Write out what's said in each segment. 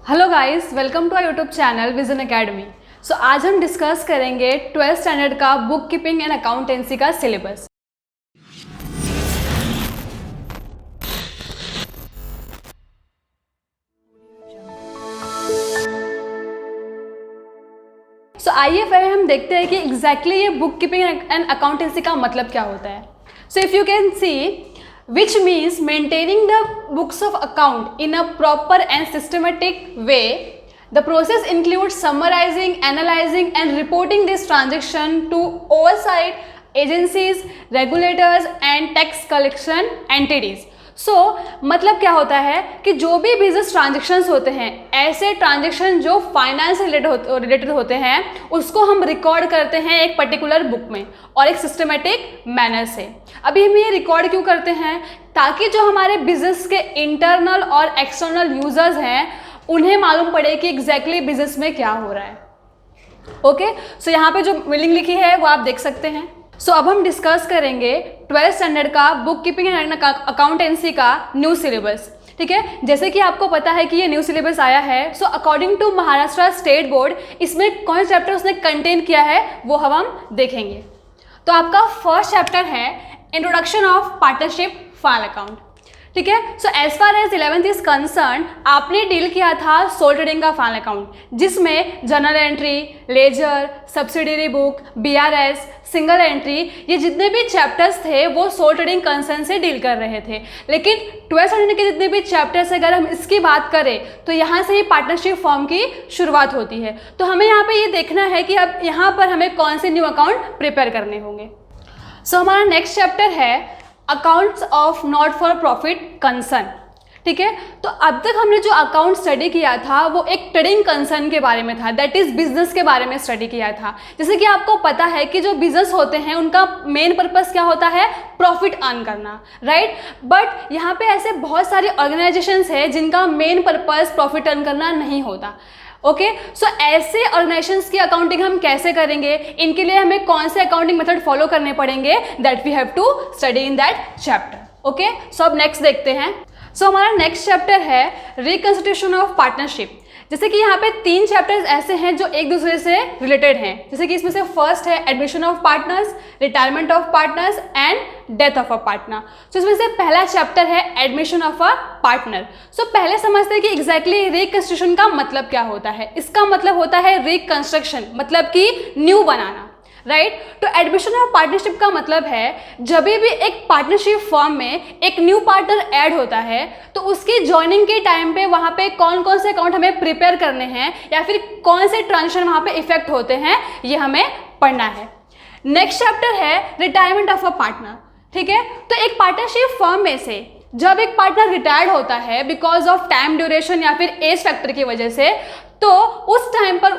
Hello guys, welcome to our YouTube channel Vision Academy. So आज हम discuss करेंगे 12th standard का bookkeeping and accountancy का syllabus. So आइए फिर हम देखते हैं कि एग्जैक्टली ये बुक कीपिंग एंड अकाउंटेंसी का मतलब क्या होता है। So if you can see which means maintaining the books of account in a proper and systematic way. The process includes summarizing, analyzing and reporting this transaction to oversight agencies, regulators and tax collection entities. मतलब क्या होता है कि जो भी business transactions होते हैं, ऐसे ट्रांजेक्शन जो फाइनेंस से रिलेटेड होते हैं, उसको हम रिकॉर्ड करते हैं एक पर्टिकुलर बुक में और एक सिस्टमेटिक मैनर से। अभी हम ये रिकॉर्ड क्यों करते हैं? ताकि जो हमारे बिजनेस के इंटरनल और एक्सटर्नल यूजर्स हैं उन्हें मालूम पड़े कि एग्जैक्टली बिजनेस में क्या हो रहा है। ओके, सो यहाँ पे जो मीनिंग लिखी है वो आप देख सकते हैं। अब हम डिस्कस करेंगे 12th स्टैंडर्ड का बुक कीपिंग एंड अकाउंटेंसी का न्यू सिलेबस। ठीक है, जैसे कि आपको पता है कि ये न्यू सिलेबस आया है। According to Maharashtra state board इसमें कौन सा चैप्टर उसने कंटेन किया है वो हम देखेंगे। तो आपका फर्स्ट चैप्टर है introduction of partnership final account. ठीक है, as far as 11th is concern, आपने डील किया था सोल ट्रेडिंग का फाइल अकाउंट, जिसमें journal entry, ledger, subsidiary book, BRS, single entry, ये जितने भी चैप्टर्स थे वो सोल ट्रेडिंग कंसर्न से डील कर रहे थे। लेकिन 12th स्टैंडर्ड के जितने भी चैप्टर्स अगर हम इसकी बात करें तो यहाँ से ही पार्टनरशिप फॉर्म की शुरुआत होती है। तो हमें यहाँ पे ये देखना है कि अब यहाँ पर हमें कौन से न्यू अकाउंट प्रिपेयर करने होंगे। हमारा नेक्स्ट चैप्टर है accounts of not for profit concern. ठीक है, तो अब तक हमने जो अकाउंट स्टडी किया था वो एक ट्रेडिंग कंसर्न के बारे में था, दैट इज बिजनेस के बारे में स्टडी किया था। जैसे कि आपको पता है कि जो बिजनेस होते हैं उनका मेन पर्पस क्या होता है? प्रॉफिट अर्न करना, राइट। बट यहाँ पे ऐसे बहुत सारी ऑर्गेनाइजेशंस हैं जिनका मेन पर्पस प्रॉफिट अर्न करना नहीं होता। ओके, ऐसे ऑर्गेनाइजेशंस की अकाउंटिंग हम कैसे करेंगे, इनके लिए हमें कौन से अकाउंटिंग मेथड फॉलो करने पड़ेंगे, that we have to study in that chapter. Okay, अब नेक्स्ट देखते हैं। हमारा नेक्स्ट चैप्टर है रिकंस्टिट्यूशन ऑफ पार्टनरशिप। जैसे कि यहाँ पे 3 चैप्टर्स ऐसे हैं जो एक दूसरे से रिलेटेड हैं। जैसे कि इसमें से फर्स्ट है admission of partners, retirement of partners and death of a partner. इसमें से पहला चैप्टर है एडमिशन ऑफ अ पार्टनर। पहले समझते हैं कि एग्जैक्टली रिकंस्ट्रक्शन का मतलब क्या होता है। इसका मतलब होता है रिकंस्ट्रक्शन, मतलब कि न्यू बनाना, राइट। तो एडमिशन ऑफ पार्टनरशिप का मतलब है जब भी एक पार्टनरशिप फॉर्म में एक न्यू पार्टनर ऐड होता है तो उसकी ज्वाइनिंग के टाइम पे वहाँ पे कौन कौन से अकाउंट हमें प्रिपेयर करने हैं या फिर कौन से ट्रांजेक्शन वहाँ पे इफेक्ट होते हैं, ये हमें पढ़ना है। नेक्स्ट चैप्टर है रिटायरमेंट ऑफ अ पार्टनर। ठीक है, तो एक पार्टनरशिप फॉर्म में से जब एक पार्टनर रिटायर्ड होता है बिकॉज ऑफ टाइम ड्यूरेशन या फिर एज फैक्टर की वजह से, तो उस टाइम पर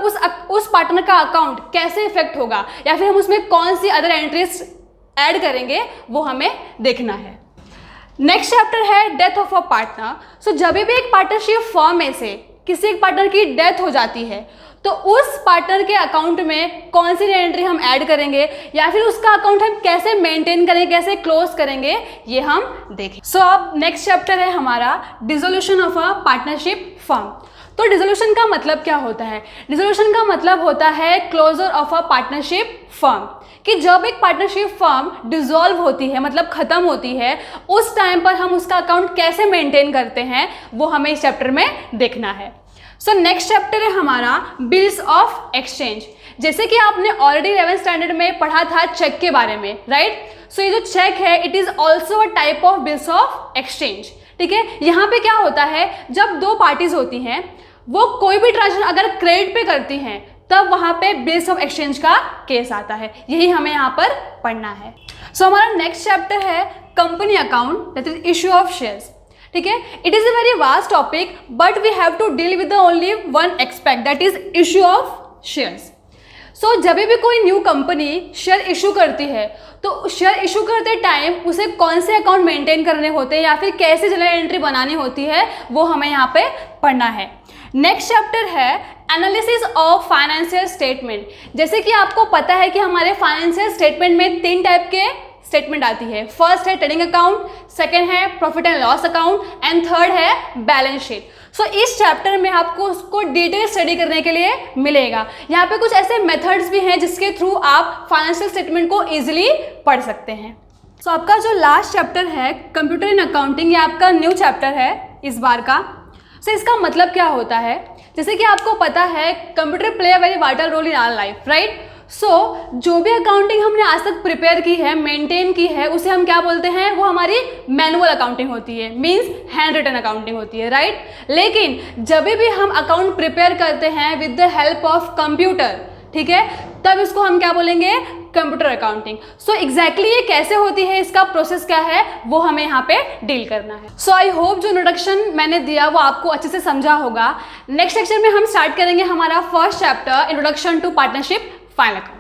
उस पार्टनर का अकाउंट कैसे इफेक्ट होगा या फिर हम उसमें कौन सी अदर एंट्रीज ऐड करेंगे वो हमें देखना है। नेक्स्ट चैप्टर है डेथ ऑफ अ पार्टनर। जब भी एक पार्टनरशिप फॉर्म में से किसी एक पार्टनर की डेथ हो जाती है तो उस पार्टनर के अकाउंट में कौन सी एंट्री हम ऐड करेंगे या फिर उसका अकाउंट हम कैसे मेंटेन करेंगे, कैसे क्लोज करेंगे, ये हम देखें। अब नेक्स्ट चैप्टर है हमारा dissolution of a partnership form. तो डिसोल्यूशन का मतलब क्या होता है? डिसोल्यूशन का मतलब होता है closure of a partnership firm, कि जब एक पार्टनरशिप फर्म डिसॉल्व होती है, मतलब खत्म होती है, उस टाइम पर हम उसका अकाउंट कैसे मेंटेन करते हैं वो हमें इस चैप्टर में देखना है। नेक्स्ट चैप्टर है हमारा बिल्स ऑफ एक्सचेंज। जैसे कि आपने ऑलरेडी 11th स्टैंडर्ड में पढ़ा था चेक के बारे में, राइट। ये जो चेक है it is also a type of bills of exchange. ठीक है, यहाँ पे क्या होता है, जब 2 पार्टीज होती हैं वो कोई भी ट्रांजेक्शन अगर क्रेडिट पे करती हैं तब वहां पे बिल्स ऑफ एक्सचेंज का केस आता है, यही हमें यहाँ पर पढ़ना है। हमारा नेक्स्ट चैप्टर है company account, that is issue of shares. ठीक है, it is a very vast topic but we have to deal with only one aspect, that is issue of shares. जब भी कोई न्यू कंपनी शेयर इशू करती है तो share issue करते time उसे कौन से अकाउंट मेंटेन करने होते हैं या फिर कैसे जर्नल एंट्री बनानी होती है वो हमें यहाँ पे पढ़ना है। नेक्स्ट चैप्टर है एनालिसिस ऑफ फाइनेंशियल स्टेटमेंट। जैसे कि आपको पता है कि हमारे फाइनेंशियल स्टेटमेंट में 3 टाइप के स्टेटमेंट आती है। फर्स्ट है ट्रेडिंग अकाउंट, सेकंड है profit and loss account and third है बैलेंस शीट। सो इस चैप्टर में आपको उसको डिटेल स्टडी करने के लिए मिलेगा। यहाँ पे कुछ ऐसे मेथड्स भी हैं जिसके थ्रू आप फाइनेंशियल स्टेटमेंट को इजीली पढ़ सकते हैं। सो आपका जो लास्ट चैप्टर है कंप्यूटर इन अकाउंटिंग, ये आपका न्यू चैप्टर है इस बार का। सो इसका मतलब क्या होता है, जैसे कि आपको पता है computer play a very vital role in our life, right. So जो भी अकाउंटिंग हमने आज तक प्रिपेयर की है, मेंटेन की है, उसे हम क्या बोलते हैं, वो हमारी मैनुअल अकाउंटिंग होती है, मींस हैंड रिटन अकाउंटिंग होती है, राइट। लेकिन जब भी हम अकाउंट प्रिपेयर करते हैं with the help of computer, ठीक है, तब इसको हम क्या बोलेंगे, कंप्यूटर अकाउंटिंग। सो एग्जैक्टली ये कैसे होती है, इसका प्रोसेस क्या है, वो हमें यहाँ पे डील करना है। सो आई होप जो इंट्रोडक्शन मैंने दिया वो आपको अच्छे से समझा होगा। नेक्स्ट लेक्चर में हम स्टार्ट करेंगे हमारा first chapter, introduction to partnership final.